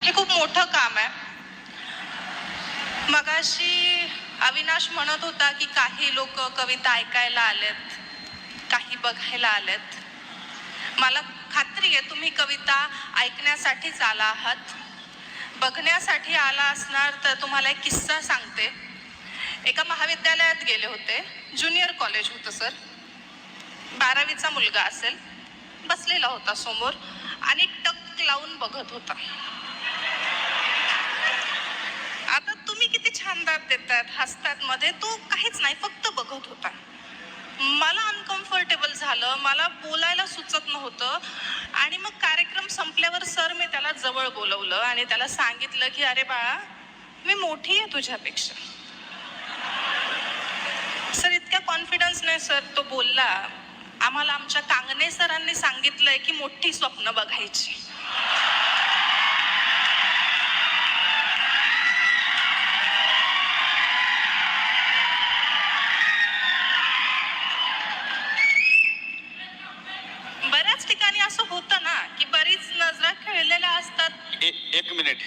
हे खूप मोठं काम आहे. मगाशी अविनाश म्हणत होता की काही लोक कविता ऐकायला आलेत, काही बघायला आलेत. मला खात्री आहे तुम्ही कविता ऐकण्यासाठीच आला आहात. बघण्यासाठी आला असणार तर तुम्हाला एक किस्सा सांगते. एका महाविद्यालयात गेले होते. ज्युनियर कॉलेज होतं सर. 12वीचा मुलगा असेल. बसलेला होता समोर आणि टक लावून बघत होता. आता तुम्ही किती छान दाद देतात, हसतात मध्ये, तो काहीच नाही, फक्त बघत होता. मला अनकम्फर्टेबल झालं, मला बोलायला सुचत नव्हतं. आणि मग कार्यक्रम संपल्यावर सर मी त्याला जवळ बोलवलं आणि त्याला सांगितलं की अरे बाळा, मी मोठी आहे तुझ्यापेक्षा. सर इतक्या कॉन्फिडन्सने सर तो बोलला, आम्हाला आमच्या कांगणे सरांनी सांगितलंय की मोठी स्वप्न बघायची. बऱ्याच ठिकाणी असं होतं ना की बरीच नजरा खेळलेल्या असतात. एक मिनिट.